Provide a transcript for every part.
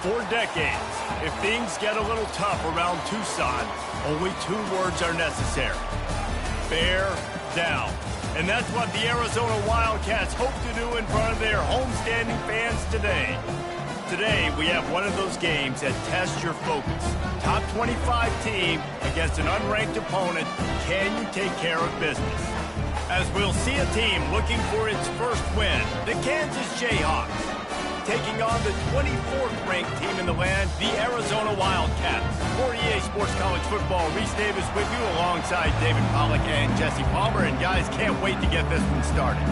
For decades, if things get a little tough around Tucson, only 2 words are necessary. Bear down. And that's what the Arizona Wildcats hope to do in front of their homestanding fans today. Today, we have one of those games that tests your focus. Top 25 team against an unranked opponent. Can you take care of business? As we'll see a team looking for its first win, the Kansas Jayhawks, taking on the 24th ranked team in the land, the Arizona Wildcats. For EA Sports College Football, Reese Davis with you alongside David Pollack and Jesse Palmer. And guys, can't wait to get this one started.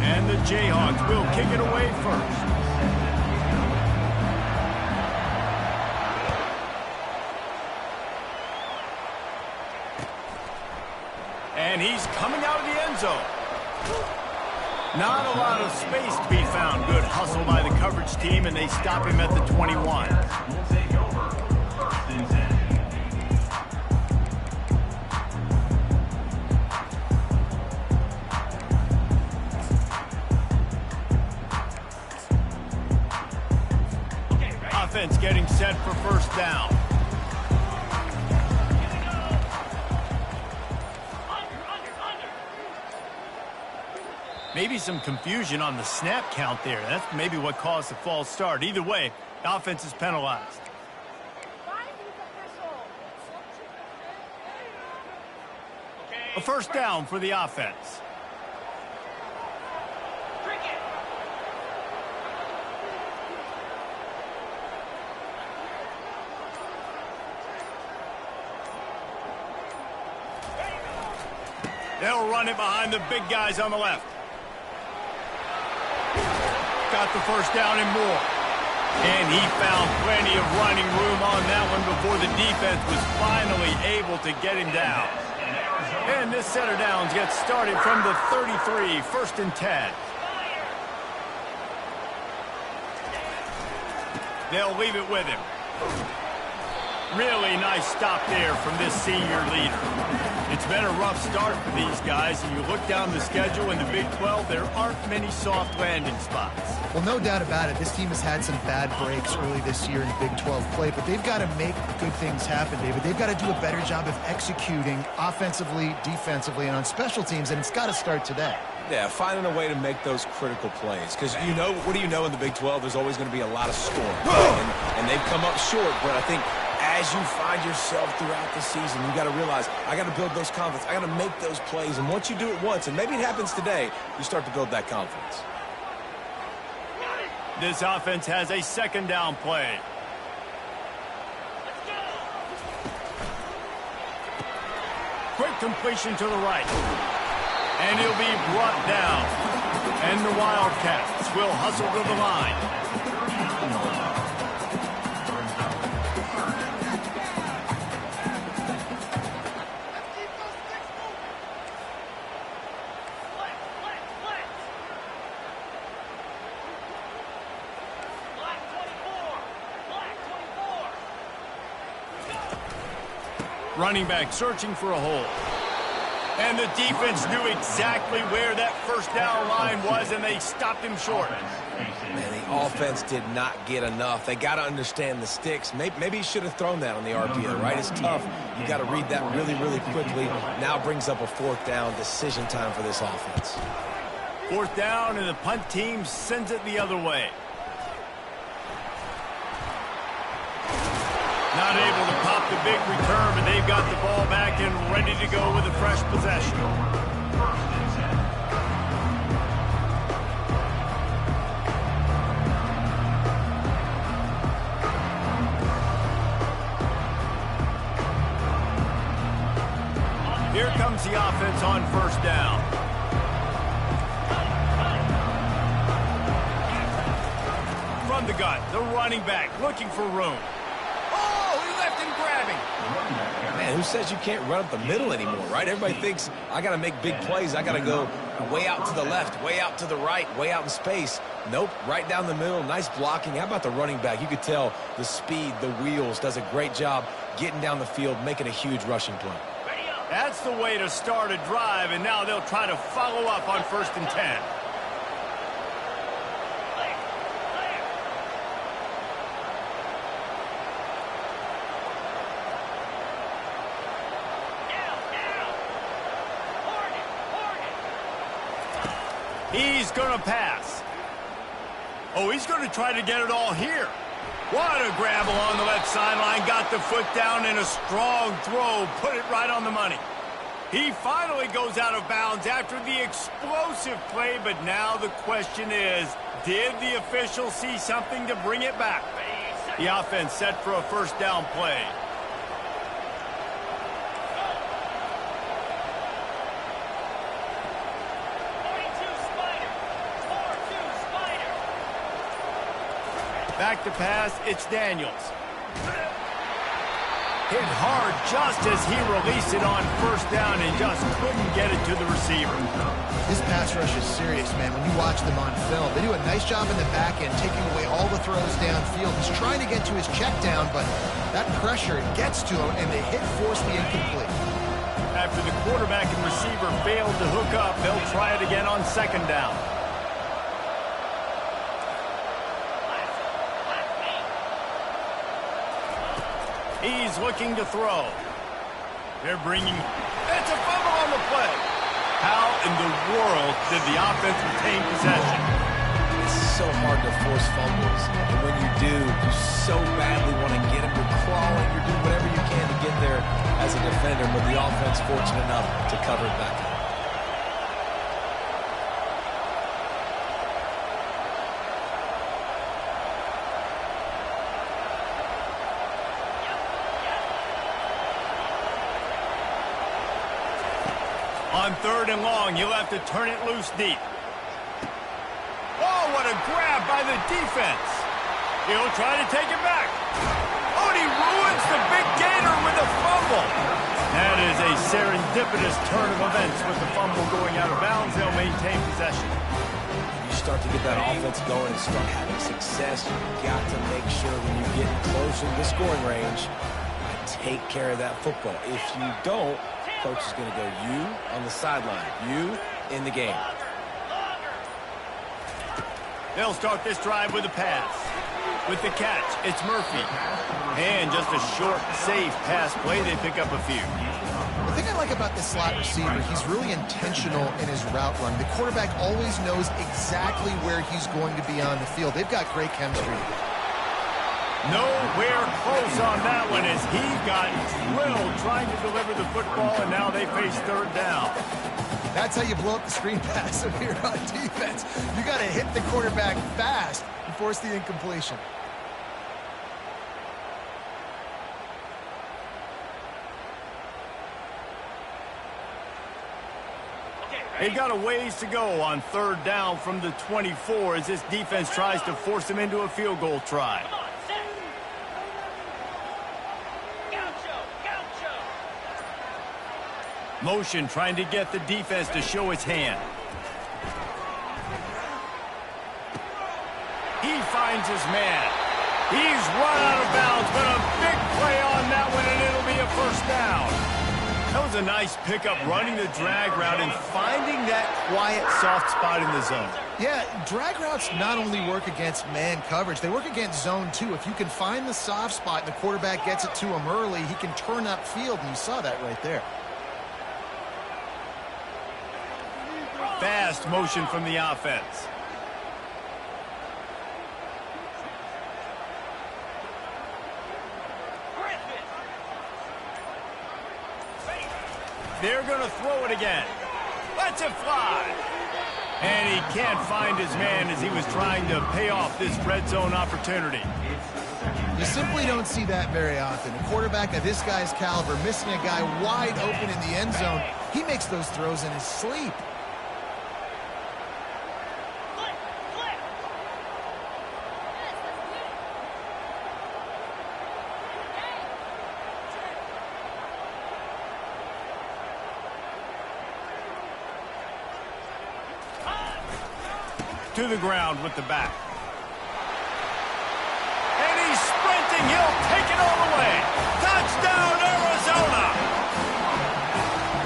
And the Jayhawks will kick it away first. And he's coming out of the end zone. Not a lot of space to be found. Good hustle by the coverage team, and they stop him at the 21. Offense getting set for first down. Maybe some confusion on the snap count there. That's maybe what caused the false start. Either way, the offense is penalized. A first down for the offense. They'll run it behind the big guys on the left. Got the first down and more. And he found plenty of running room on that one before the defense was finally able to get him down. And this set of downs gets started from the 33, first and 10. They'll leave it with him. Really nice stop there from this senior leader. It's been a rough start for these guys, and you look down the schedule in the Big 12, there aren't many soft landing spots. Well, no doubt about it. This team has had some bad breaks early this year in Big 12 play, but they've got to make good things happen, David. They've got to do a better job of executing offensively, defensively, and on special teams, and it's got to start today. Yeah, finding a way to make those critical plays. Because, you know, what do you know in the Big 12? There's always going to be a lot of scoring. And they've come up short, but I think as you find yourself throughout the season, you got to realize, I got to build those confidence. I got to make those plays. And once you do it once, and maybe it happens today, you start to build that confidence. This offense has a second down play. Quick completion to the right. And he'll be brought down. And the Wildcats will hustle to the line. Running back searching for a hole. And the defense knew exactly where that first down line was, and they stopped him short. Man, the offense did not get enough. They got to understand the sticks. Maybe he should have thrown that on the RPO, right? It's tough. You got to read that really, really quickly. Now brings up a fourth down decision time for this offense. Fourth down, and the punt team sends it the other way. Not able to pop the big return, but they've got the ball back and ready to go with a fresh possession. Here comes the offense on first down. From the gun, the running back looking for room. Man, who says you can't run up the middle anymore, right? Everybody thinks, I got to make big plays. I got to go way out to the left, way out to the right, way out in space. Nope, right down the middle. Nice blocking. How about the running back? You could tell the speed, the wheels, does a great job getting down the field, making a huge rushing play. That's the way to start a drive, and now they'll try to follow up on first and 10. He's going to pass. Oh, he's going to try to get it all here. What a grab along the left sideline. Got the foot down in a strong throw. Put it right on the money. He finally goes out of bounds after the explosive play, but now the question is, did the official see something to bring it back? The offense set for a first down play. Back to pass, it's Daniels. Hit hard just as he released it on first down and just couldn't get it to the receiver. This pass rush is serious, man. When you watch them on film, they do a nice job in the back end, taking away all the throws downfield. He's trying to get to his check down, but that pressure gets to him, and the hit forced the incomplete. After the quarterback and receiver failed to hook up, they'll try it again on second down. He's looking to throw. They're bringing... It's a fumble on the play. How in the world did the offense retain possession? It's so hard to force fumbles. And when you do, you so badly want to get them. You're crawling. You're doing whatever you can to get there as a defender. But the offense fortunate enough to cover it back up. On third and long, you'll have to turn it loose deep. Oh, what a grab by the defense. He'll try to take it back. Oh, and he ruins the big gator with a fumble. That is a serendipitous turn of events with the fumble going out of bounds. They'll maintain possession. You start to get that offense going and start having success. You've got to make sure when you get closer to the scoring range, you take care of that football. If you don't, coach is going to go you on the sideline, you in the game. They'll start this drive with a pass. With the catch, it's Murphy. And just a short, safe pass play, they pick up a few. The thing I like about this slot receiver, he's really intentional in his route run. The quarterback always knows exactly where he's going to be on the field. They've got great chemistry. Nowhere close on that one as he got drilled trying to deliver the football, and now they face third down. That's how you blow up the screen pass if you're on defense. You got to hit the quarterback fast and force the incompletion. They've got a ways to go on third down from the 24 as this defense tries to force them into a field goal try. Motion trying to get the defense to show its hand. He finds his man. He's run out of bounds, but a big play on that one, and it'll be a first down. That was a nice pickup, running the drag route and finding that quiet, soft spot in the zone. Yeah, drag routes not only work against man coverage, they work against zone too. If you can find the soft spot and the quarterback gets it to him early, he can turn upfield, and you saw that right there. Fast motion from the offense. They're going to throw it again. Lets it fly. And he can't find his man as he was trying to pay off this red zone opportunity. You simply don't see that very often. A quarterback of this guy's caliber missing a guy wide open in the end zone. He makes those throws in his sleep. To the ground with the back. And he's sprinting. He'll take it all the way. Touchdown, Arizona!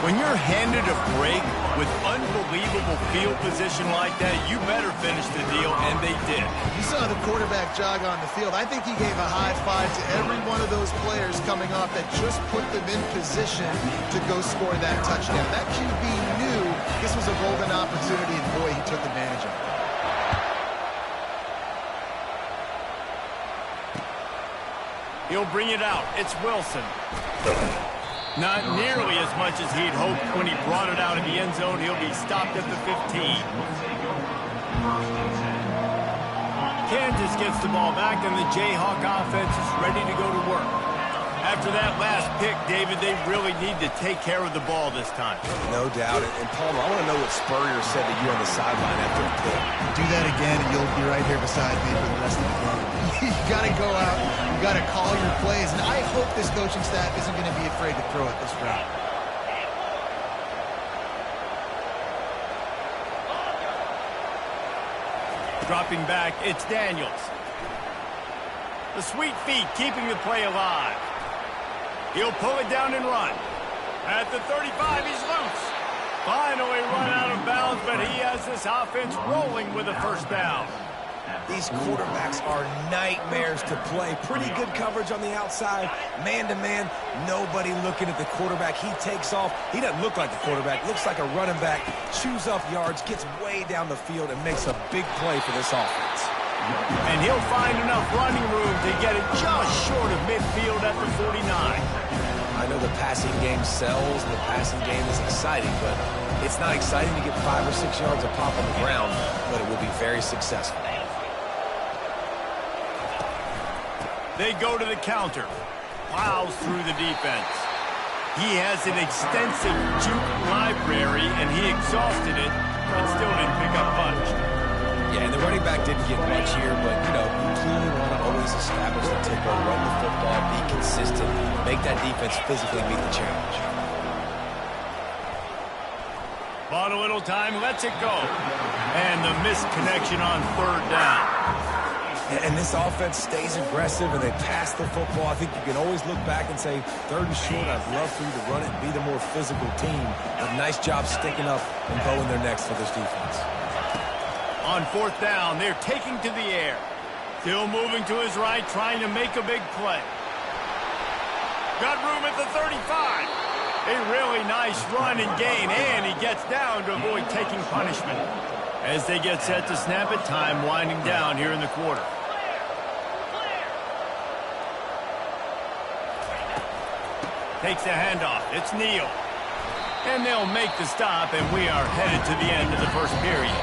When you're handed a break with unbelievable field position like that, you better finish the deal, and they they did. You saw the quarterback jog on the field. I think he gave a high five to every one of those players coming off that just put them in position to go score that touchdown. That QB knew this was a golden opportunity, and boy, he took advantage of it. He'll bring it out. It's Wilson. Not nearly as much as he'd hoped when he brought it out of the end zone. He'll be stopped at the 15. Kansas gets the ball back, and the Jayhawk offense is ready to go to work. After that last pick, David, they really need to take care of the ball this time. No doubt. And Palmer, I want to know what Spurrier said to you on the sideline after the pick. Do that again, and you'll be right here beside me for the rest of the game. You got to go out. You got to call your plays. And I hope this coaching staff isn't going to be afraid to throw it this route. Dropping back, it's Daniels. The sweet feet keeping the play alive. He'll pull it down and run. At the 35, he's loose. Finally run out of bounds, but he has this offense rolling with a first down. These quarterbacks are nightmares to play. Pretty good coverage on the outside. Man-to-man, nobody looking at the quarterback. He takes off. He doesn't look like the quarterback. Looks like a running back. Chews up yards, gets way down the field, and makes a big play for this offense. And he'll find enough running room to get it just short of midfield at the 49. I know the passing game sells. The passing game is exciting, but it's not exciting to get 5 or 6 yards of pop on the ground, but it will be very successful. They go to the counter. Plows through the defense. He has an extensive juke library, and he exhausted it, but still didn't pick up much. Yeah, and the running back didn't get much here, but, you know, you clearly want to always establish the tempo, run the football, be consistent, make that defense physically meet the challenge. Bought a little time, lets it go. And the missed connection on third down. And this offense stays aggressive, and they pass the football. I think you can always look back and say, third and short, I'd love for you to run it and be the more physical team. But nice job sticking up and bowing their necks for this defense. On fourth down, they're taking to the air. Still moving to his right, trying to make a big play. Got room at the 35. A really nice run and gain, and he gets down to avoid taking punishment. As they get set to snap it, time winding down here in the quarter. Takes the handoff. It's Neal. And they'll make the stop, and we are headed to the end of the first period.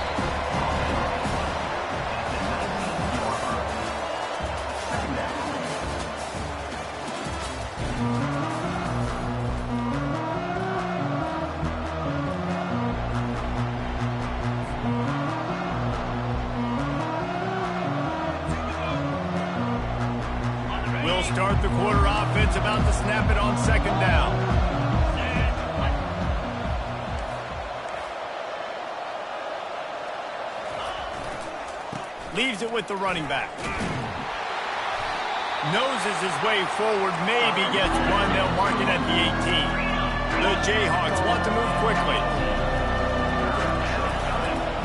We'll start the quarter offense, about to snap it on second down. Leaves it with the running back. Noses his way forward, maybe gets one. They'll mark it at the 18. The Jayhawks want to move quickly.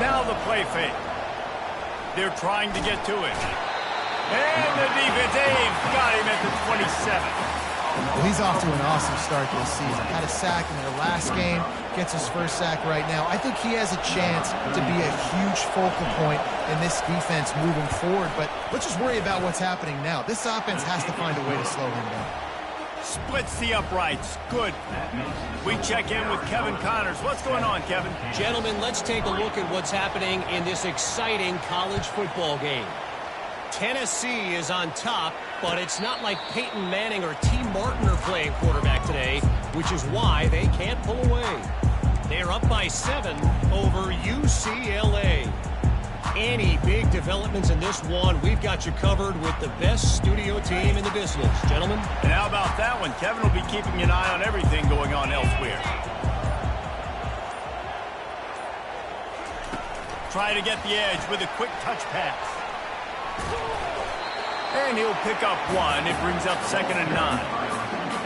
Now the play fake. They're trying to get to it. And the defense, they've got him at the 27. Well, he's off to an awesome start this season. Had a sack in their last game, gets his first sack right now. I think he has a chance to be a huge focal point in this defense moving forward, but let's just worry about what's happening now. This offense has to find a way to slow him down. Splits the uprights. Good. We check in with Kevin Connors. What's going on, Kevin? Gentlemen, let's take a look at what's happening in this exciting college football game. Tennessee is on top, but it's not like Peyton Manning or T. Martin are playing quarterback today, which is why they can't pull away. They're up by 7 over UCLA. Any big developments in this one, we've got you covered with the best studio team in the business. Gentlemen? And how about that one? Kevin will be keeping an eye on everything going on elsewhere. Try to get the edge with a quick touch pass. And he'll pick up one. It brings up 2nd and 9.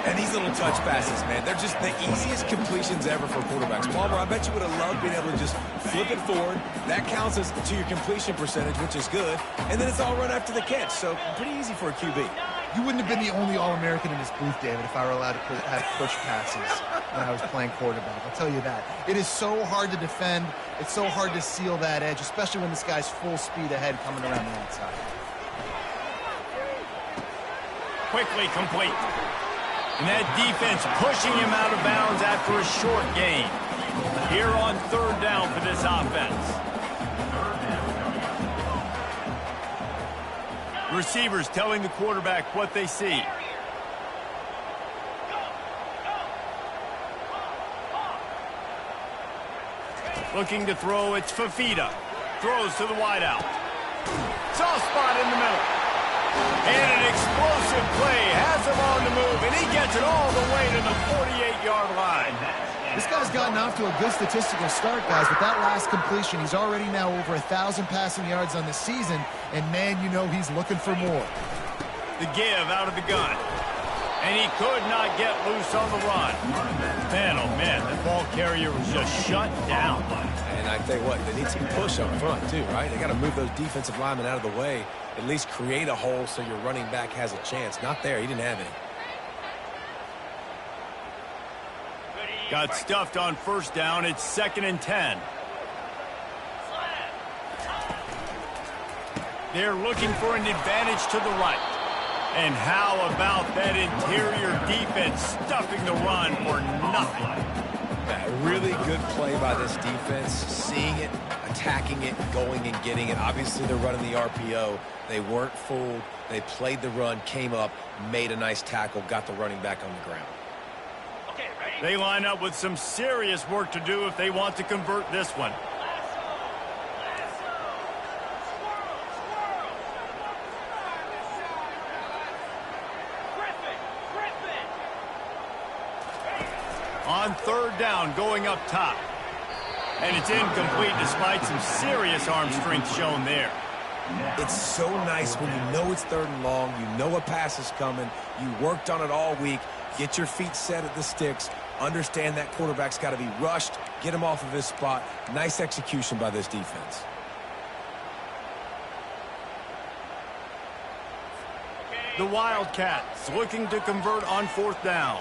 And these little touch passes, man, they're just the easiest completions ever for quarterbacks. Palmer, I bet you would have loved being able to just flip it forward. That counts as to your completion percentage, which is good. And then it's all run after the catch, so pretty easy for a QB. You wouldn't have been the only All-American in this booth, David, if I were allowed to have push passes when I was playing quarterback. I'll tell you that. It is so hard to defend. It's so hard to seal that edge, especially when this guy's full speed ahead coming around the outside. Quickly complete. And that defense pushing him out of bounds after a short gain. Here on third down for this offense. Receivers telling the quarterback what they see. Looking to throw, it's Fafita. Throws to the wideout. Soft spot in the middle. And an explosive play has him on the move, and he gets it all the way to the 48-yard line. This guy's gotten off to a good statistical start, guys. With that last completion, he's already now over 1,000 passing yards on the season, and man, you know he's looking for more. The give out of the gun. And he could not get loose on the run. Man, oh man, that ball carrier was just shut down. And I tell you what, they need some push up front too, right? They got to move those defensive linemen out of the way, at least create a hole so your running back has a chance. Not there, he didn't have any. Got stuffed on first down. It's 2nd and 10. They're looking for an advantage to the right. And how about that interior defense stuffing the run for nothing? Yeah, really good play by this defense, seeing it, attacking it, going and getting it. Obviously, they're running the RPO. They weren't fooled. They played the run, came up, made a nice tackle, got the running back on the ground. They line up with some serious work to do if they want to convert this one. On third down, going up top. And it's incomplete despite some serious arm strength shown there. It's so nice when you know it's 3rd and long, you know a pass is coming, you worked on it all week, get your feet set at the sticks, understand that quarterback's got to be rushed, get him off of his spot. Nice execution by this defense. The Wildcats looking to convert on 4th down.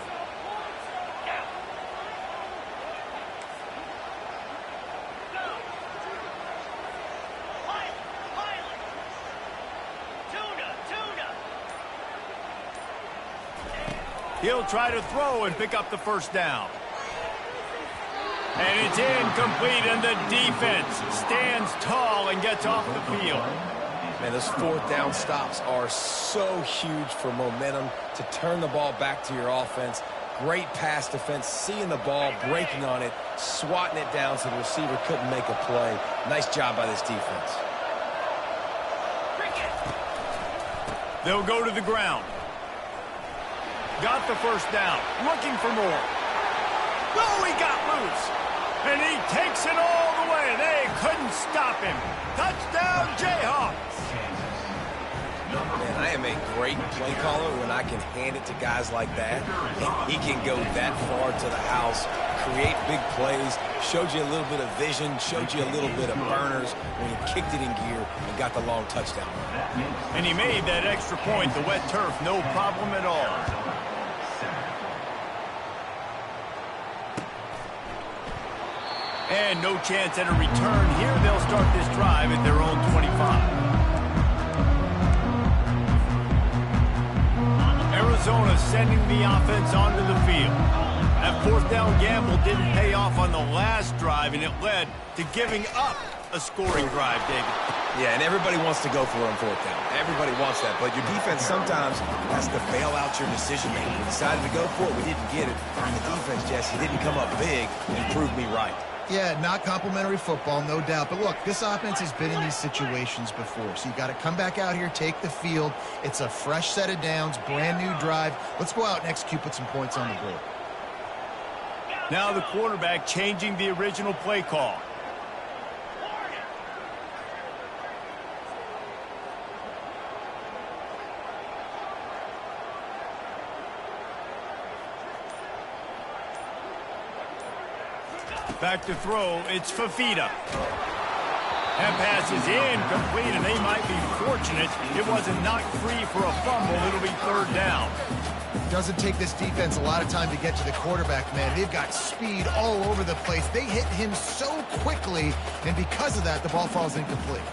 He'll try to throw and pick up the first down. And it's incomplete, and the defense stands tall and gets off the field. Man, those 4th down stops are so huge for momentum to turn the ball back to your offense. Great pass defense, seeing the ball, breaking on it, swatting it down so the receiver couldn't make a play. Nice job by this defense. They'll go to the ground. Got the first down, looking for more. Oh, he got loose. And he takes it all the way. They couldn't stop him. Touchdown, Jayhawks. Man, I am a great play caller when I can hand it to guys like that. He can go that far to the house, create big plays, showed you a little bit of vision, showed you a little bit of burners when he kicked it in gear and got the long touchdown. And he made that extra point, the wet turf, no problem at all. And no chance at a return here. They'll start this drive at their own 25. Arizona sending the offense onto the field. That 4th down gamble didn't pay off on the last drive, and it led to giving up a scoring drive, David. Yeah, and everybody wants to go for it on 4th down. Everybody wants that, but your defense sometimes has to bail out your decision-making. We decided to go for it. We didn't get it. And the defense, Jesse, didn't come up big and prove me right. Yeah, not complimentary football, no doubt. But look, this offense has been in these situations before. So you got to come back out here, take the field. It's a fresh set of downs, brand new drive. Let's go out and execute, put some points on the board. Now the quarterback changing the original play call. Back to throw, it's Fafita. That pass is incomplete, and they might be fortunate it wasn't knocked free for a fumble. It'll be third down. Doesn't take this defense a lot of time to get to the quarterback, man. They've got speed all over the place. They hit him so quickly, and because of that, the ball falls incomplete.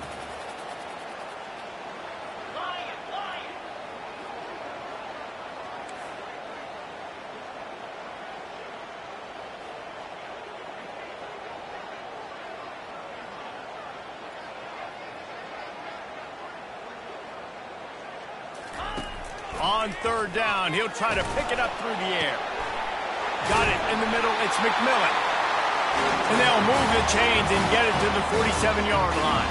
On third down, he'll try to pick it up through the air. Got it in the middle, it's McMillan. And they'll move the chains and get it to the 47-yard line.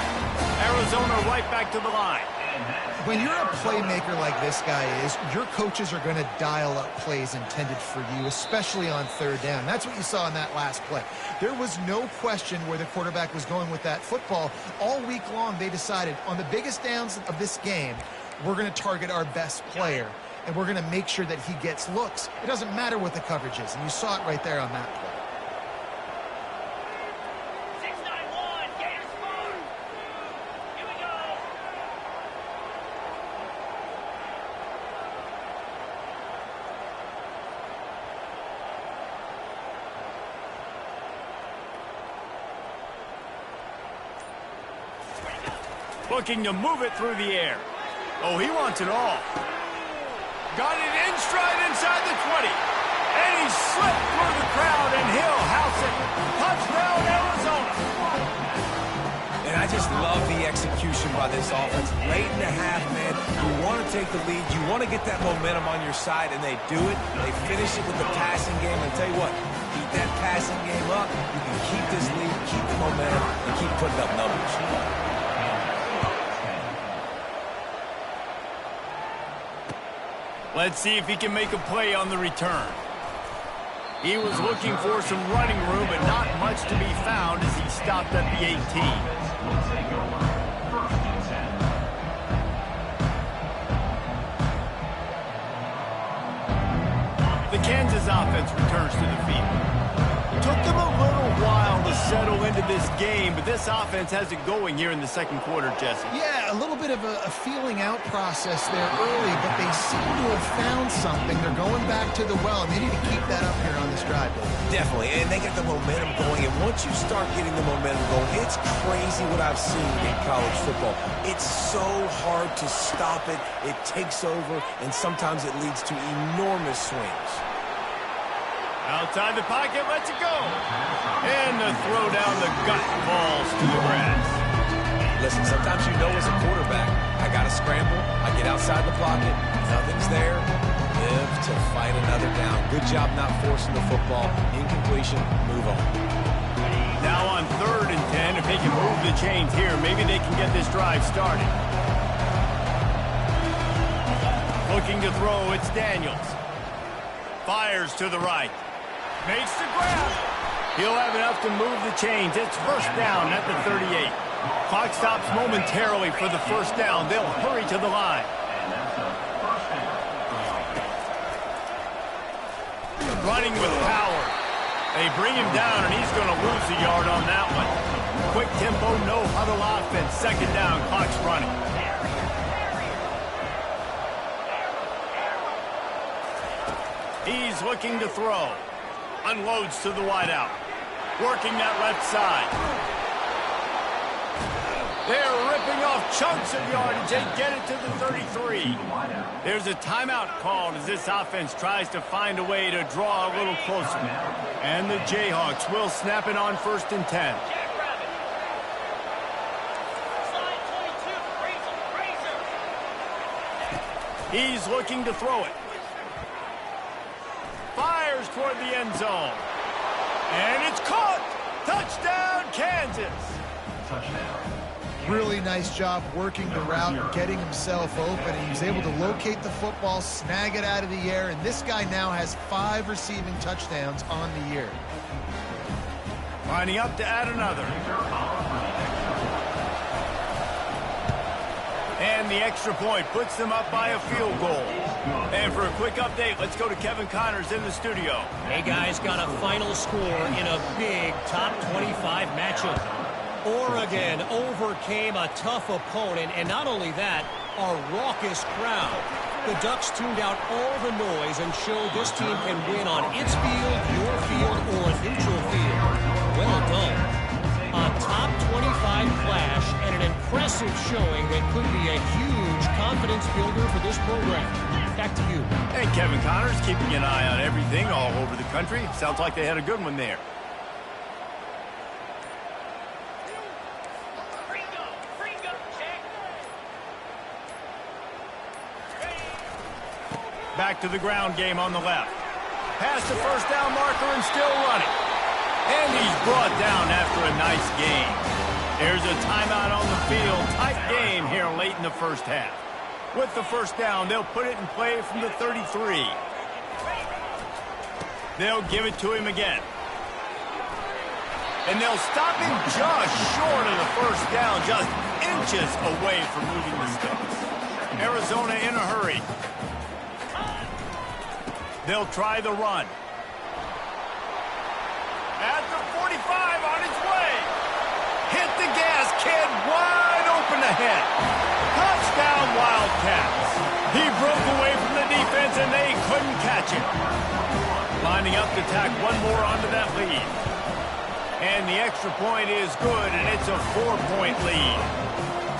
Arizona right back to the line. When you're a playmaker like this guy is, your coaches are going to dial up plays intended for you, especially on third down. That's what you saw in that last play. There was no question where the quarterback was going with that football. All week long, they decided on the biggest downs of this game, we're going to target our best player, and we're going to make sure that he gets looks. It doesn't matter what the coverage is, and you saw it right there on that play. 691, Gators score. Here we go. Looking to move it through the air. Oh, he wants it all. Got it in stride inside the 20. And he slipped through the crowd, and he'll house it. Touchdown, Arizona. And I just love the execution by this offense. Late in the half, man, you want to take the lead. You want to get that momentum on your side, and they do it. They finish it with the passing game. And tell you what, keep that passing game up. You can keep this lead, keep the momentum, and keep putting up numbers. Let's see if he can make a play on the return. He was looking for some running room, but not much to be found as he stopped at the 18. The Kansas offense returns to the field. Took them a little while to settle into this game, but this offense has it going here in the second quarter, Jesse. Yeah, a little bit of a feeling out process there early, but they seem to have found something. They're going back to the well, and they need to keep that up here on this drive. Definitely, and they get the momentum going, and once you start getting the momentum going, it's crazy what I've seen in college football. It's so hard to stop it. It takes over, and sometimes it leads to enormous swings. Outside the pocket, lets it go. And the throw down the gut falls to the grass. Listen, sometimes you know as a quarterback, I got to scramble, I get outside the pocket, nothing's there, live to fight another down. Good job not forcing the football. Incompletion, move on. Now on 3rd and 10, if they can move the chains here, maybe they can get this drive started. Looking to throw, it's Daniels. Fires to the right. Makes the grab. He'll have enough to move the chains. It's first down at the 38. Clock stops momentarily for the first down. They'll hurry to the line. Running with power. They bring him down, and he's going to lose a yard on that one. Quick tempo, no huddle offense. Second down, clock's running. He's looking to throw. Unloads to the wideout. Working that left side. They're ripping off chunks of yardage. They get it to the 33. There's a timeout called as this offense tries to find a way to draw a little closer. And the Jayhawks will snap it on 1st and 10. He's looking to throw it. Fires toward the end zone. And it's caught! Touchdown, Kansas! Really nice job working the route, getting himself open. He was able to locate the football, snag it out of the air, and this guy now has 5 receiving touchdowns on the year. Lining up to add another. And the extra point puts them up by a field goal. And for a quick update, let's go to Kevin Connors in the studio. Hey, guys, got a final score in a big top 25 matchup. Oregon overcame a tough opponent, and not only that, a raucous crowd. The Ducks tuned out all the noise and showed this team can win on its field, your field, or a neutral field. Well done. A top 25 clash and an impressive showing that could be a huge confidence builder for this program. Back to you. And Kevin Connors keeping an eye on everything all over the country. Sounds like they had a good one there. Back to the ground game on the left. Past the first down marker and still running. And he's brought down after a nice game. There's a timeout on the field. Tight game here late in the first half. With the first down, they'll put it in play from the 33. They'll give it to him again. And they'll stop him just short of the first down, just inches away from moving the sticks. Arizona in a hurry. They'll try the run. At the 45 on its way. Hit the gas, kid, wide open ahead. Touchdown, Wildcats. He broke away from the defense and they couldn't catch him. Lining up to tack one more onto that lead. And the extra point is good, and it's a 4-point lead.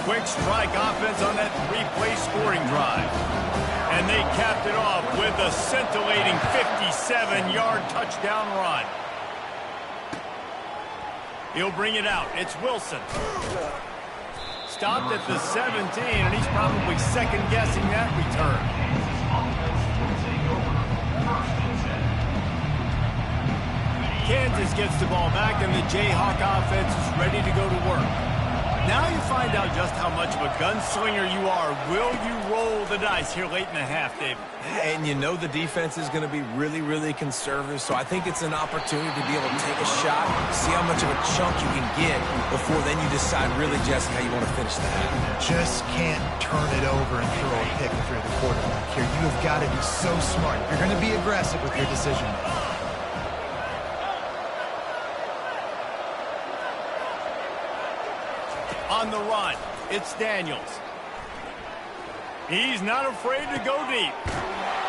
Quick strike offense on that 3-play scoring drive. And they capped it off with a scintillating 57-yard touchdown run. He'll bring it out. It's Wilson. Stopped at the 17, and he's probably second-guessing that return. Kansas gets the ball back, and the Jayhawk offense is ready to go to work. Now you find out just how much of a gunslinger you are. Will you roll the dice here late in the half, David? And you know the defense is going to be really, really conservative, so I think it's an opportunity to be able to take a shot, see how much of a chunk you can get before then you decide really, Jesse, how you want to finish the half. Just can't turn it over and throw a pick if you're the quarterback here. You have got to be so smart. You're going to be aggressive with your decision. On the run, it's Daniels. He's not afraid to go deep.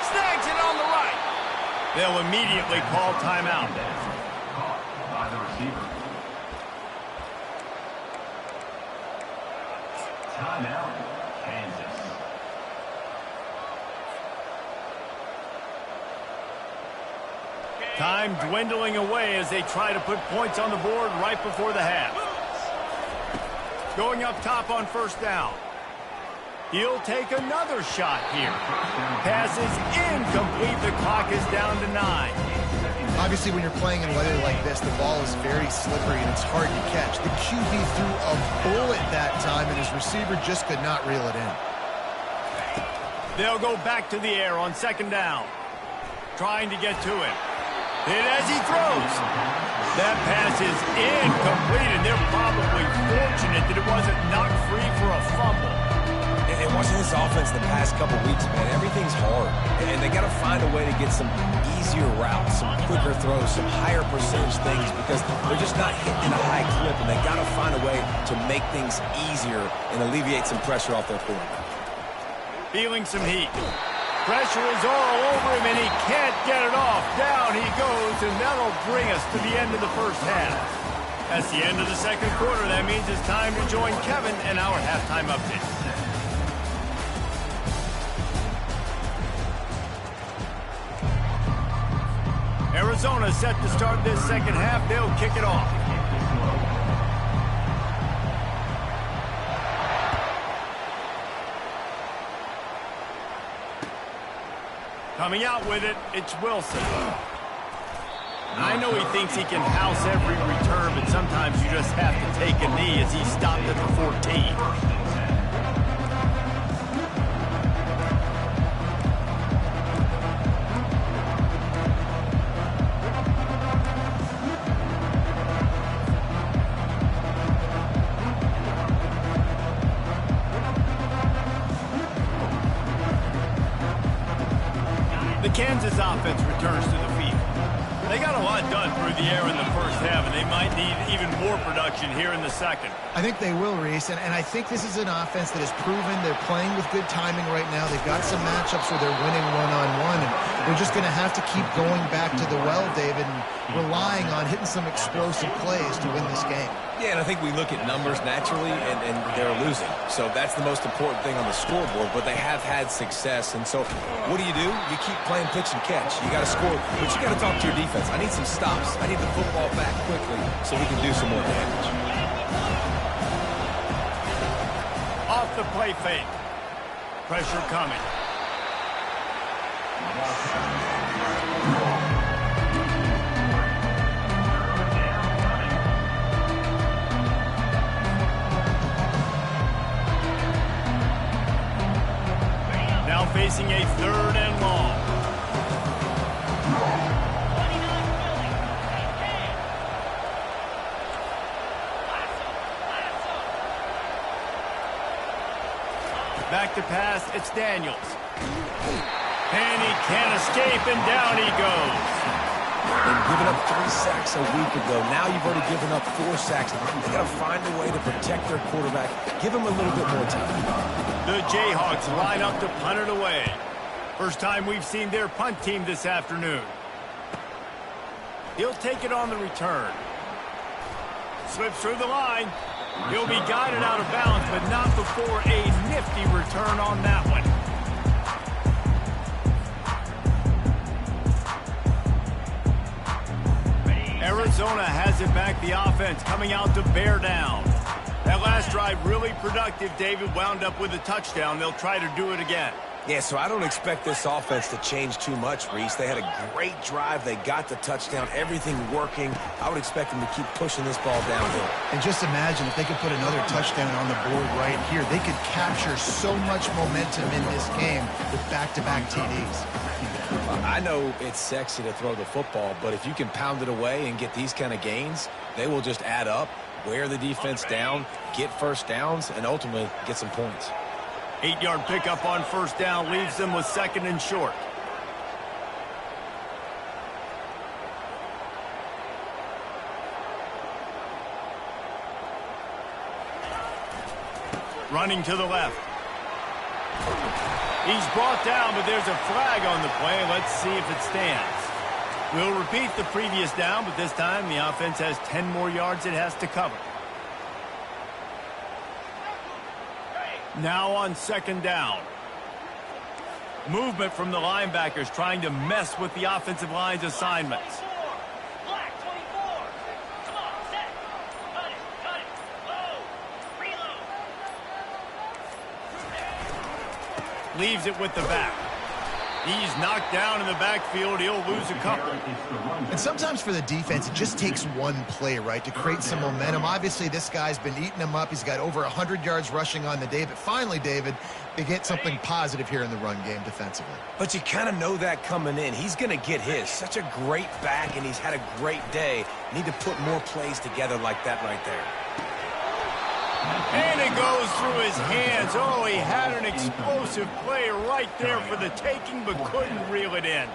Snags it on the right. They'll immediately call timeout. By the receiver. Timeout, Kansas. Time dwindling away as they try to put points on the board right before the half. Going up top on first down. He'll take another shot here. Pass is incomplete. The clock is down to 9. Obviously, when you're playing in weather like this, the ball is very slippery and it's hard to catch. The QB threw a bullet that time, and his receiver just could not reel it in. They'll go back to the air on second down. Trying to get to him. Hit as he throws. That pass is incomplete, and they're probably fortunate that it wasn't knocked free for a fumble. And watching this offense the past couple weeks, man, everything's hard. And they got to find a way to get some easier routes, some quicker throws, some higher percentage things, because they're just not hitting a high clip, and they got to find a way to make things easier and alleviate some pressure off their quarterback. Feeling some heat. Pressure is all over him, and he can't get it off. Down he goes, and that'll bring us to the end of the first half. That's the end of the second quarter. That means it's time to join Kevin in our halftime update. Arizona set to start this second half. They'll kick it off. Coming out with it, it's Wilson. I know he thinks he can house every return, but sometimes you just have to take a knee as he stopped at the 14. Kansas offense returns to the field. They got a lot done through the air in the first half, and they might need even more production here in the second. I think they will, Reese, and I think this is an offense that has proven they're playing with good timing right now. They've got some matchups where they're winning one-on-one, and they're just going to have to keep going back to the well, David, and relying on hitting some explosive plays to win this game. Yeah, and I think we look at numbers naturally, and they're losing. So that's the most important thing on the scoreboard, but they have had success. And so what do? You keep playing pitch and catch. You got to score, but you got to talk to your defense. I need some stops. I need the football back quickly so we can do some more damage. Off the play fake. Pressure coming. Now facing a 3rd and long. Back to pass, it's Daniels. And he can't escape, and down he goes. And giving up 3 sacks a week ago. Now you've already given up 4 sacks. They got to find a way to protect their quarterback. Give him a little bit more time. The Jayhawks line up to punt it away. First time we've seen their punt team this afternoon. He'll take it on the return. Slips through the line. He'll be guided out of bounds, but not before a nifty return on that one. Arizona has it back, the offense coming out to bear down. That last drive really productive. David wound up with a touchdown. They'll try to do it again. Yeah, so I don't expect this offense to change too much, Reese. They had a great drive. They got the touchdown. Everything working. I would expect them to keep pushing this ball downhill. And just imagine if they could put another touchdown on the board right here. They could capture so much momentum in this game with back-to-back TDs. I know it's sexy to throw the football, but if you can pound it away and get these kind of gains, they will just add up, wear the defense down, get first downs, and ultimately get some points. 8-yard pickup on first down leaves them with 2nd and short. Running to the left. He's brought down, but there's a flag on the play. Let's see if it stands. We'll repeat the previous down, but this time the offense has 10 more yards it has to cover. Now on 2nd down. Movement from the linebackers trying to mess with the offensive line's assignments. Black 24. Come on, set. Cut it. Low. Reload. Leaves it with the back. He's knocked down in the backfield. He'll lose a couple. And sometimes for the defense, it just takes one play, right, to create some momentum. Obviously, this guy's been eating him up. He's got over 100 yards rushing on the day. But finally, David, they get something positive here in the run game defensively. But you kind of know that coming in. He's going to get his. Such a great back, and he's had a great day. Need to put more plays together like that right there. And it goes through his hands. Oh, he had an explosive play right there for the taking, but couldn't reel it in.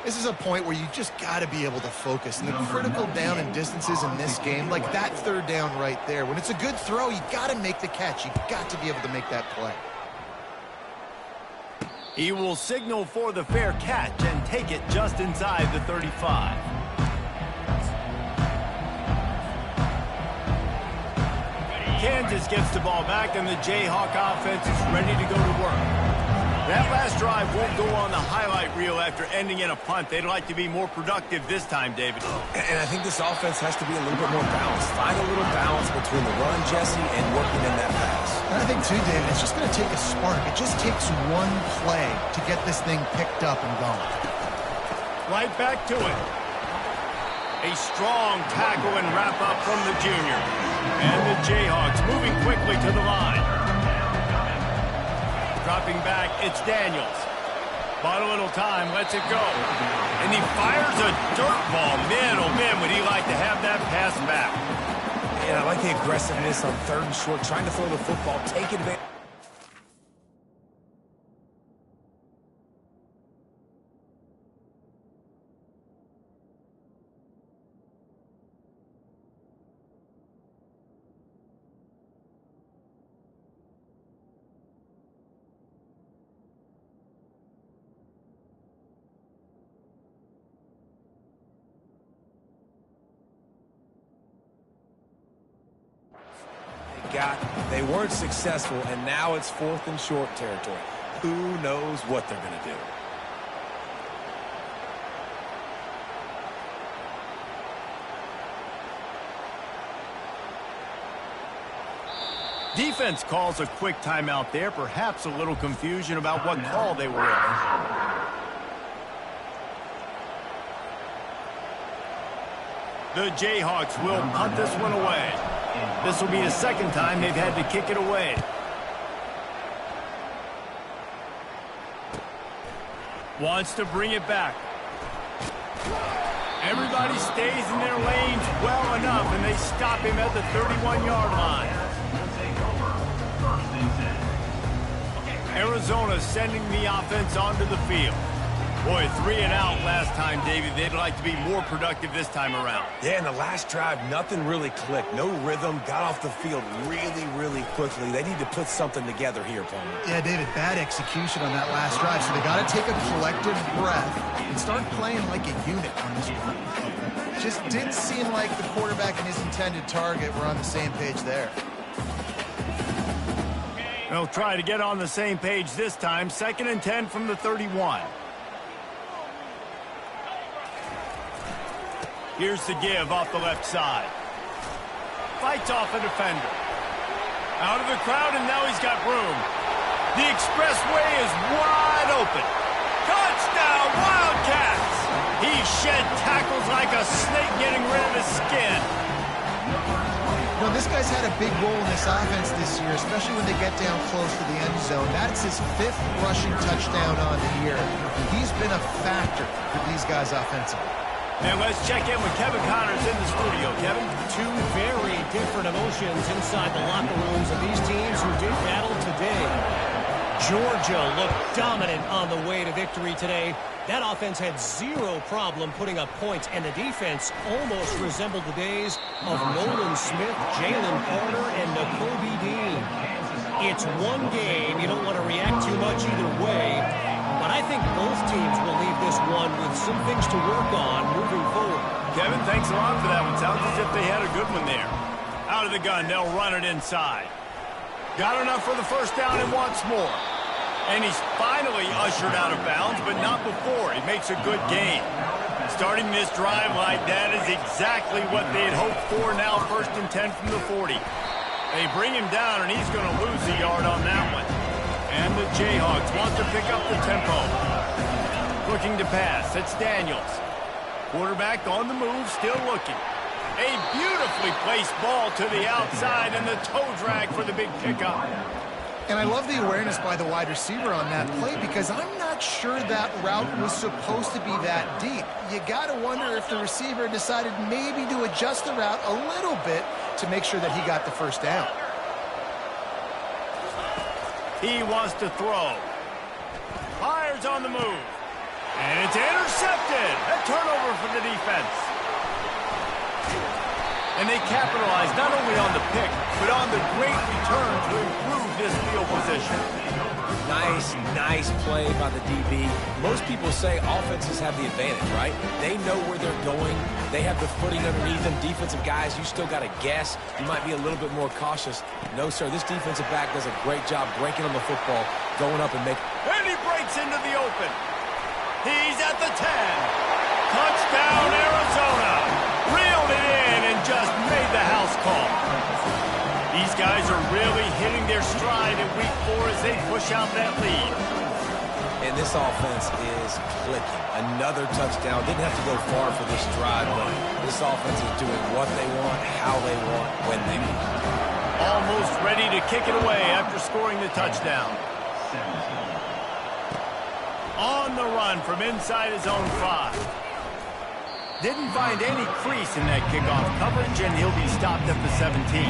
This is a point where you just got to be able to focus. And the critical down and distances in this game, like that 3rd down right there, when it's a good throw, you got to make the catch. You got to be able to make that play. He will signal for the fair catch and take it just inside the 35. Kansas gets the ball back, and the Jayhawk offense is ready to go to work. That last drive won't go on the highlight reel after ending in a punt. They'd like to be more productive this time, David. And I think this offense has to be a little bit more balanced. Find a little balance between the run, Jesse, and working in that pass. And I think, too, David, it's just going to take a spark. It just takes one play to get this thing picked up and going. Right back to it. A strong tackle and wrap up from the junior. And the Jayhawks moving quickly to the line. Dropping back, it's Daniels. Bought a little time, lets it go. And he fires a dirt ball. Man, oh man, would he like to have that pass back. And I like the aggressiveness on 3rd and short, trying to throw the football, take advantage. Scott. They weren't successful, and now it's 4th and short territory. Who knows what they're going to do? Defense calls a quick timeout there, perhaps a little confusion about what call they were in. The Jayhawks will punt this one away. This will be the second time they've had to kick it away. Wants to bring it back. Everybody stays in their lanes well enough, and they stop him at the 31-yard line. Arizona sending the offense onto the field. Boy, 3 and out last time, David. They'd like to be more productive this time around. Yeah, in the last drive, nothing really clicked. No rhythm, got off the field really, really quickly. They need to put something together here, Palmer. Yeah, David, bad execution on that last drive, so they got to take a collective breath and start playing like a unit on this one. Just didn't seem like the quarterback and his intended target were on the same page there. They'll try to get on the same page this time. 2nd and 10 from the 31. Here's the give off the left side. Fights off a defender. Out of the crowd, and now he's got room. The expressway is wide open. Touchdown, Wildcats! He shed tackles like a snake getting rid of his skin. You know, this guy's had a big role in this offense this year, especially when they get down close to the end zone. That's his 5th rushing touchdown on the year. He's been a factor for these guys offensively. And let's check in with Kevin Connors in the studio. Kevin? 2 very different emotions inside the locker rooms of these teams who did battle today. Georgia looked dominant on the way to victory today. That offense had 0 problem putting up points, and the defense almost resembled the days of Nolan Smith, Jalen Carter, and Nakobe Dean. It's one game. You don't want to react too much either way. But I think both teams will leave this one with some things to work on moving forward. Kevin, thanks a lot for that one. Sounds as if they had a good one there. Out of the gun, they'll run it inside. Got enough for the first down and wants more. And he's finally ushered out of bounds, but not before. He makes a good gain. Starting this drive like that is exactly what they had hoped for. Now 1st and 10 from the 40. They bring him down, and he's going to lose a yard on that one. And the Jayhawks want to pick up the tempo. Looking to pass. It's Daniels. Quarterback on the move, still looking. A beautifully placed ball to the outside, and the toe drag for the big pickup. And I love the awareness by the wide receiver on that play because I'm not sure that route was supposed to be that deep. You got to wonder if the receiver decided maybe to adjust the route a little bit to make sure that he got the first down. He wants to throw. Fires on the move. And it's intercepted. A turnover for the defense. And they capitalize not only on the pick, but on the great return to improve this field position. Nice play by the DB. Most people say offenses have the advantage, right? They know where they're going. They have the footing underneath them. Defensive guys, you still got to guess. You might be a little bit more cautious. No, sir, this defensive back does a great job breaking on the football, going up and making. And he breaks into the open. He's at the 10. Touchdown, Arizona. Reeled it in and just made the house call. These guys are really hitting their stride in week 4 as they push out that lead. And this offense is clicking. Another touchdown. Didn't have to go far for this drive, but this offense is doing what they want, how they want, when they want. Almost ready to kick it away after scoring the touchdown. On the run from inside his own 5. Didn't find any crease in that kickoff coverage, and he'll be stopped at the 17.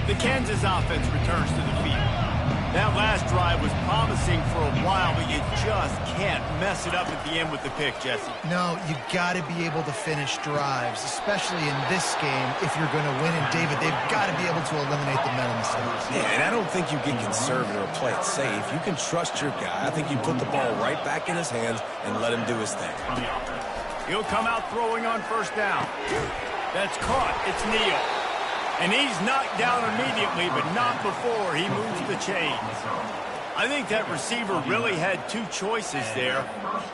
The Kansas offense returns to the field. That last drive was promising for a while, but you just just can't mess it up at the end with the pick, Jesse. No, you got to be able to finish drives, especially in this game if you're going to win. And David, they've got to be able to eliminate the mental mistakes. Yeah, and I don't think you get conservative or play it safe. You can trust your guy. I think you put the ball right back in his hands and let him do his thing. He'll come out throwing on first down. That's caught. It's Neal. And he's knocked down immediately, but not before he moves the chains. I think that receiver really had two choices there.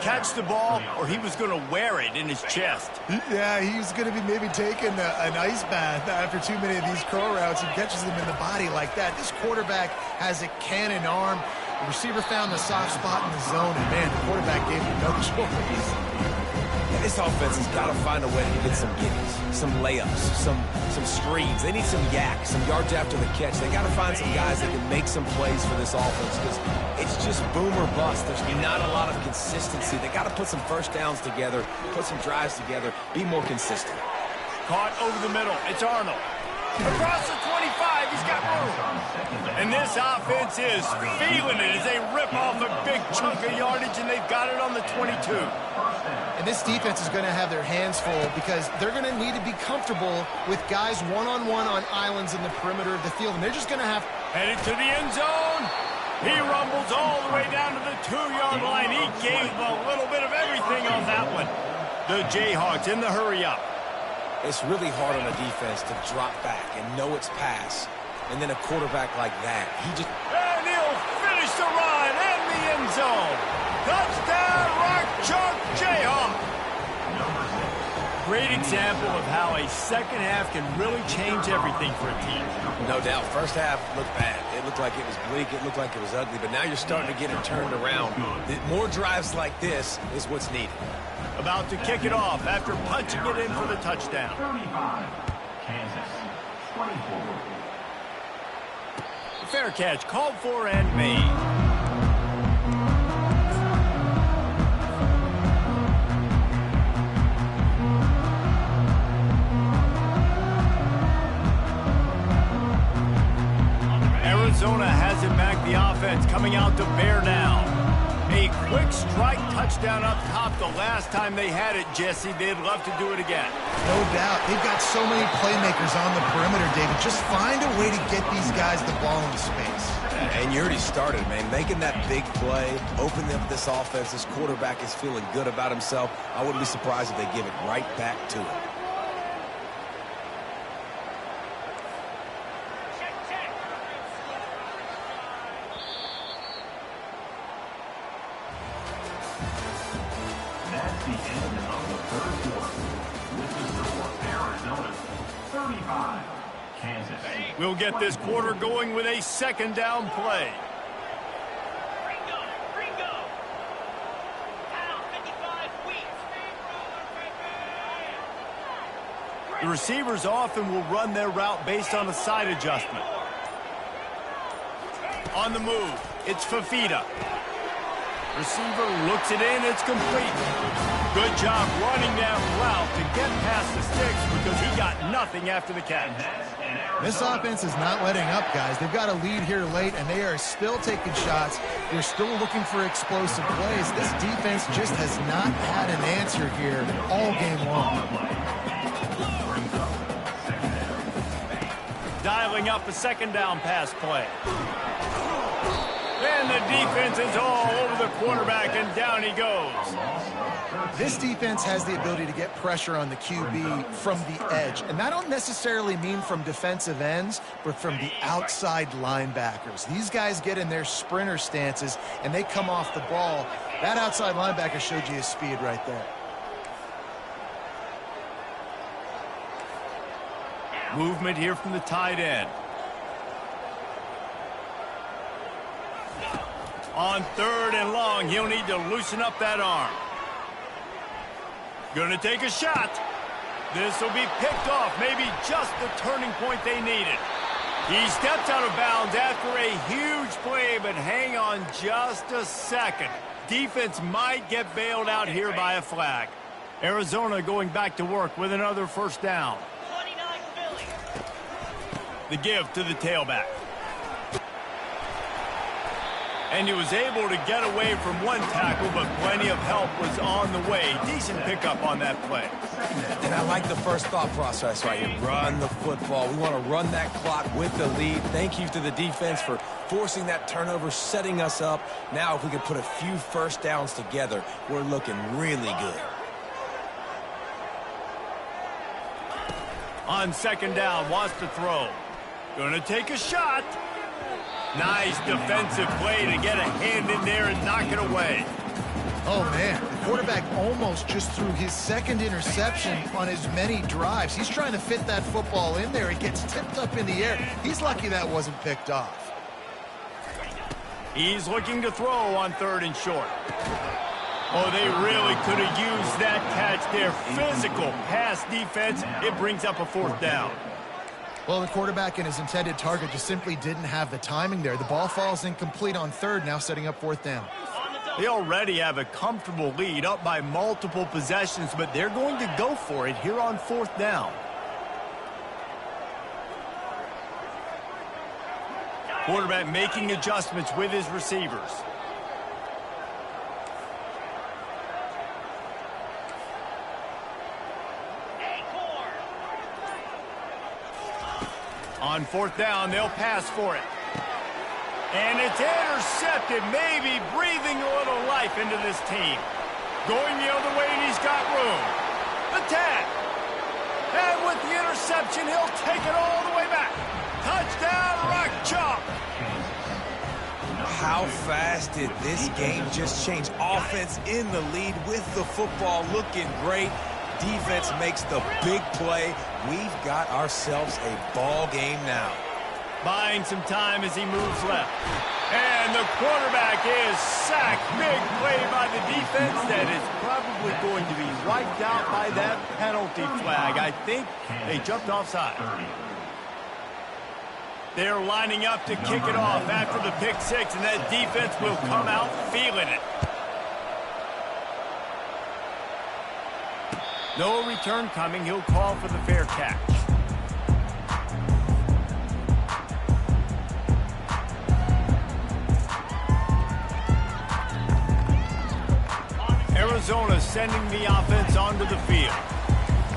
Catch the ball, or he was going to wear it in his chest. Yeah, he was going to be maybe taking an ice bath after too many of these curl routes. He catches them in the body like that. This quarterback has a cannon arm. The receiver found the soft spot in the zone, and man, the quarterback gave him no choice. This offense has got to find a way to get some giddies, some layups, some screens. They need some yak, some yards after the catch. They got to find some guys that can make some plays for this offense because it's just boom or bust. There's not a lot of consistency. They got to put some first downs together, put some drives together, be more consistent. Caught over the middle. It's Arnold. Across the 25, he's got room. And this offense is feeling it as they rip off a big chunk of yardage, and they've got it on the 22. And this defense is going to have their hands full because they're going to need to be comfortable with guys one-on-one on islands in the perimeter of the field. And they're just going to have... Headed to the end zone. He rumbles all the way down to the 2-yard line. He gave a little bit of everything on that one. The Jayhawks in the hurry-up. It's really hard on a defense to drop back and know it's pass. And then a quarterback like that, he just... And he'll finish the run in the end zone. Touchdown, Rock Chalk Jayhawk. Great example of how a second half can really change everything for a team. No doubt. First half looked bad. It looked like it was bleak. It looked like it was ugly. But now you're starting to get it turned around. More drives like this is what's needed. About to kick it off after punching it in for the touchdown. 35, Kansas, 24. Fair catch called for and made. Arizona has it back. The offense coming out to bear down. A quick strike touchdown up top the last time they had it, Jesse. They'd love to do it again. No doubt. They've got so many playmakers on the perimeter, David. Just find a way to get these guys the ball in space. And you already started, man. Making that big play, opening up this offense. This quarterback is feeling good about himself. I wouldn't be surprised if they give it right back to him. That's the end of the third quarter. This is the Arizona 35, Kansas. We'll get this quarter going with a second down play. Ringo, Ringo. Pound 55 weeks. The receivers often will run their route based on a side adjustment. On the move, it's Fafita. Receiver looks it in, it's complete. Good job running that route to get past the sticks because he got nothing after the catch. This offense is not letting up, guys. They've got a lead here late, and they are still taking shots. They're still looking for explosive plays. This defense just has not had an answer here all game long. Dialing up a second down pass play. And the defense is all over the quarterback, and down he goes. This defense has the ability to get pressure on the QB from the edge. And that don't necessarily mean from defensive ends, but from the outside linebackers. These guys get in their sprinter stances, and they come off the ball. That outside linebacker showed you his speed right there. Movement here from the tight end. On third and long, he'll need to loosen up that arm. Gonna take a shot. This will be picked off. Maybe just the turning point they needed. He steps out of bounds after a huge play, but hang on just a second. Defense might get bailed out here by a flag. Arizona going back to work with another first down. 29 Philly. The give to the tailback. And he was able to get away from one tackle, but plenty of help was on the way. Decent pickup on that play. And I like the first thought process right here. Run the football. We want to run that clock with the lead. Thank you to the defense for forcing that turnover, setting us up. Now if we can put a few first downs together, we're looking really good. On second down, wants to throw. Gonna take a shot. Nice defensive play to get a hand in there and knock it away. Oh, man, the quarterback almost just threw his second interception on as many drives. He's trying to fit that football in there. It gets tipped up in the air. He's lucky that wasn't picked off. He's looking to throw on third and short. Oh, they really could have used that catch there. Physical pass defense. It brings up a fourth down. Well, the quarterback and his intended target just simply didn't have the timing there. The ball falls incomplete on third, now setting up fourth down. They already have a comfortable lead, up by multiple possessions, but they're going to go for it here on fourth down. Quarterback making adjustments with his receivers. On fourth down, they'll pass for it. And it's intercepted, maybe breathing a little life into this team. Going the other way, and he's got room. Attack. And with the interception, he'll take it all the way back. Touchdown, Rock Chalk. How fast did this game just change? Offense in the lead with the football, looking great. Defense makes the big play. We've got ourselves a ball game now. Buying some time as he moves left. And the quarterback is sacked. Big play by the defense that is probably going to be wiped out by that penalty flag. I think they jumped offside. They're lining up to kick it off after the pick six, and that defense will come out feeling it. No return coming. He'll call for the fair catch. Arizona sending the offense onto the field.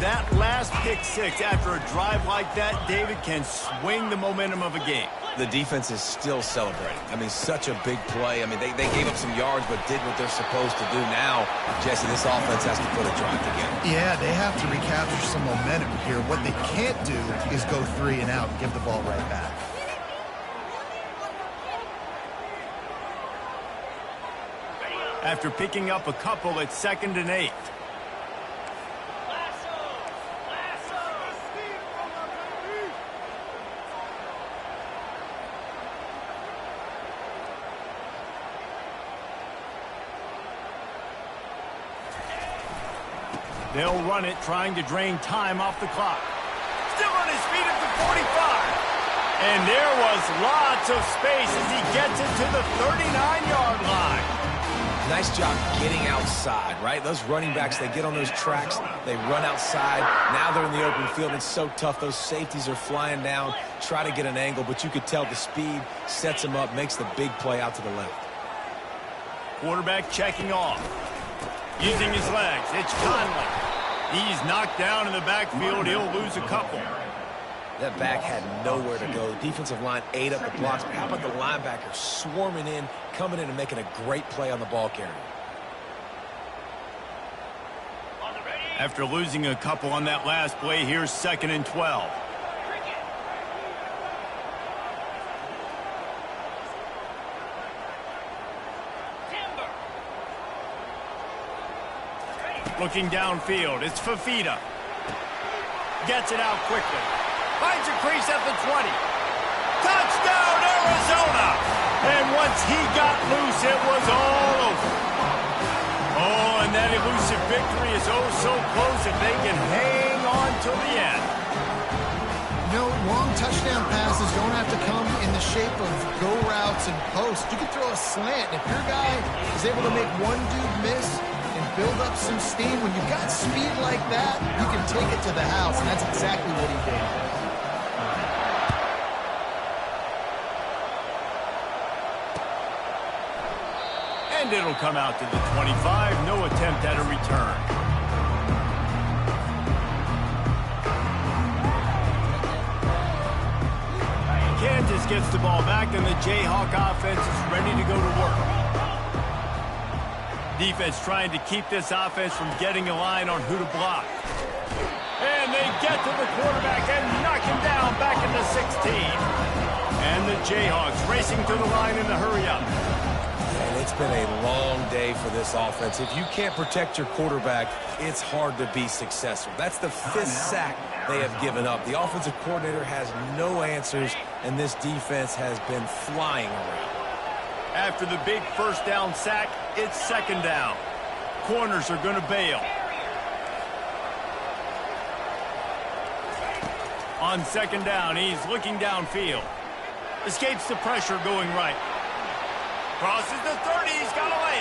That last pick six after a drive like that, David, can swing the momentum of a game. The defense is still celebrating. I mean, such a big play. I mean, they gave up some yards but did what they're supposed to do. Now, Jesse, this offense has to put a drive together. Yeah, they have to recapture some momentum here. What they can't do is go 3 and out and give the ball right back. After picking up a couple at 2nd and 8. They'll run it, trying to drain time off the clock. Still on his feet at the 45. And there was lots of space as he gets it to the 39-yard line. Nice job getting outside, right? Those running backs, they get on those tracks, they run outside. Now they're in the open field. It's so tough. Those safeties are flying down, try to get an angle, but you could tell the speed sets him up, makes the big play out to the left. Quarterback checking off. Using his legs, it's Conley. He's knocked down in the backfield. He'll lose a couple. That back had nowhere to go. The defensive line ate up the blocks. But how about the linebacker swarming in, coming in and making a great play on the ball carrier? After losing a couple on that last play, here's 2nd and 12. Looking downfield, it's Fafita. Gets it out quickly. Finds a crease at the 20. Touchdown, Arizona! And once he got loose, it was all over. Oh, and that elusive victory is oh so close if they can hang on till the end. No, long touchdown passes don't have to come in the shape of go routes and posts. You can throw a slant. If your guy is able to make one dude miss and build up some steam, when you've got speed like that, you can take it to the house, and that's exactly what he did. And it'll come out to the 25. No attempt at a return. Kansas gets the ball back, and the Jayhawk offense is ready to go to work. Defense trying to keep this offense from getting a line on who to block. And they get to the quarterback and knock him down back into 16. And the Jayhawks racing to the line in the hurry-up. And it's been a long day for this offense. If you can't protect your quarterback, it's hard to be successful. That's the 5th sack they have given up. The offensive coordinator has no answers, and this defense has been flying around. After the big first down sack, it's second down. Corners are going to bail. On second down, he's looking downfield. Escapes the pressure going right. Crosses the 30, he's got away.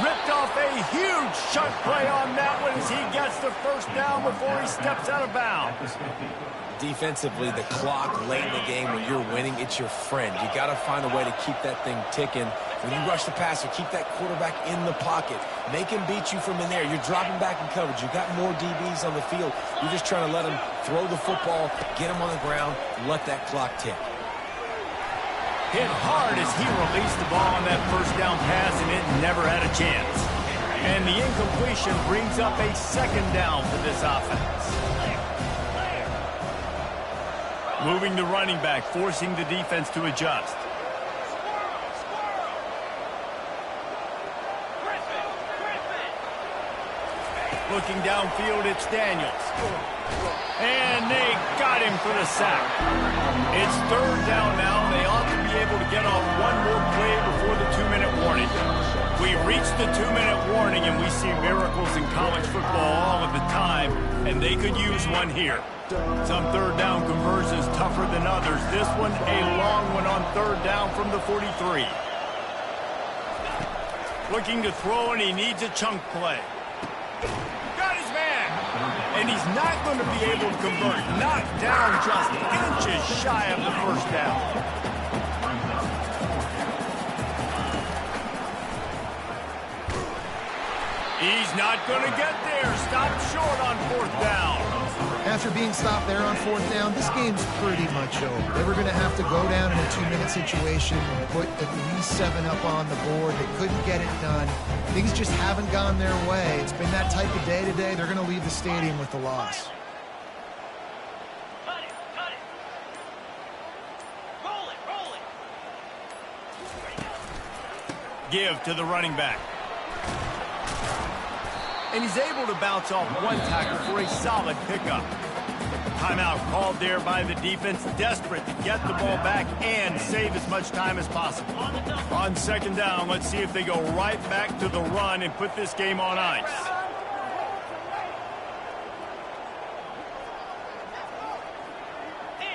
Ripped off a huge chunk play on that one as he gets the first down before he steps out of bounds. Defensively, the clock late in the game when you're winning, it's your friend. You got to find a way to keep that thing ticking. When you rush the passer, keep that quarterback in the pocket. Make him beat you from in there. You're dropping back in coverage. You got more DBs on the field. You're just trying to let him throw the football, get him on the ground, let that clock tick. Hit hard as he released the ball on that first down pass, and it never had a chance. And the incompletion brings up a second down for this offense. Moving the running back, forcing the defense to adjust. Looking downfield, it's Daniels. And they got him for the sack. It's third down now. They ought to be able to get off one more play before the 2-minute warning. We reached the 2-minute warning, and we see miracles in college football all of the time, and they could use one here. Some third down conversions tougher than others. This one, a long one on third down from the 43. Looking to throw, and he needs a chunk play. Got his man. And he's not going to be able to convert. Knocked down just inches shy of the first down. He's not going to get there. Stopped short on fourth down. After being stopped there on fourth down, this game's pretty much over. They were going to have to go down in a 2-minute situation and put at least 7 up on the board. They couldn't get it done. Things just haven't gone their way. It's been that type of day today. They're going to leave the stadium with the loss. Cut it, cut it. Roll it, roll it. Give to the running back. And he's able to bounce off one tackle for a solid pickup. Timeout called there by the defense, desperate to get the ball back and save as much time as possible. On second down, let's see if they go right back to the run and put this game on ice.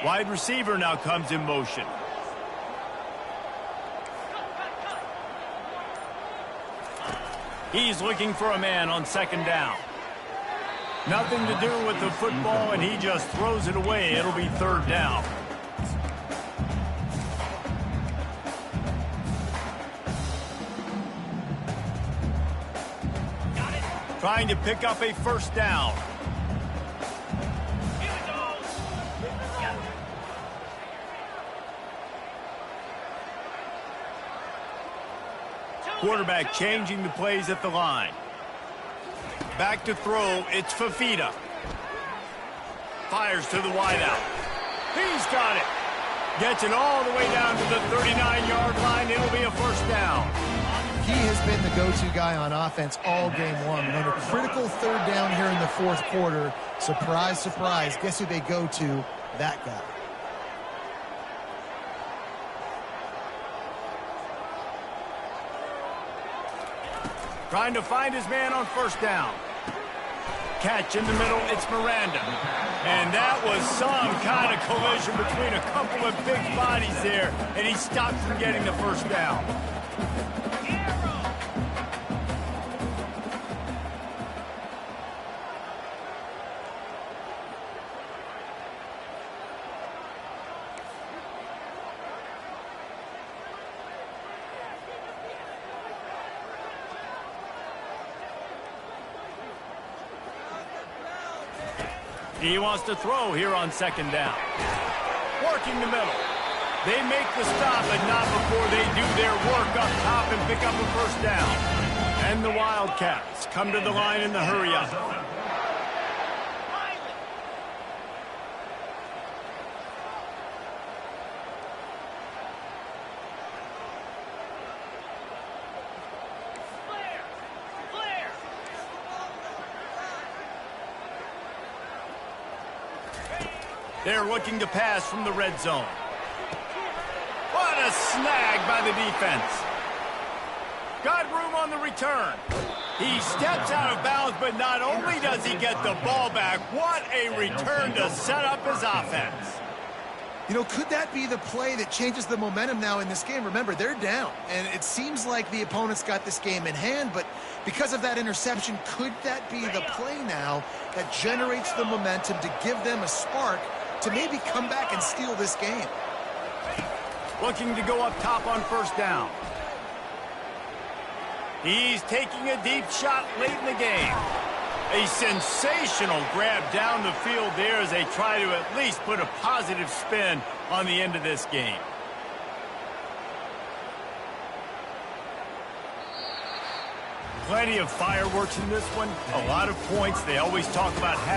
Wide receiver now comes in motion. He's looking for a man on second down. Nothing to do with the football, and he just throws it away. It'll be third down. Trying to pick up a first down. Here we go. Yep. Quarterback changing the plays at the line. Back to throw, it's Fafita. Fires to the wideout. He's got it. Gets it all the way down to the 39-yard line. It'll be a first down. He has been the go-to guy on offense all game long. And on a critical third down here in the fourth quarter, surprise, surprise, guess who they go to? That guy. Trying to find his man on first down. Catch in the middle, it's Miranda. And that was some kind of collision between a couple of big bodies there, and he stopped from getting the first down. He wants to throw here on second down. Working the middle. They make the stop, but not before they do their work up top and pick up a first down. And the Wildcats come to the line in the hurry-up. They're looking to pass from the red zone. What a snag by the defense. Got room on the return. He steps out of bounds, but not only does he get the ball back, what a return to set up his offense. You know, could that be the play that changes the momentum now in this game? Remember, they're down, and it seems like the opponent's got this game in hand, but because of that interception, could that be the play now that generates the momentum to give them a spark to maybe come back and steal this game? Looking to go up top on first down. He's taking a deep shot late in the game. A sensational grab down the field there as they try to at least put a positive spin on the end of this game. Plenty of fireworks in this one. A lot of points. They always talk about having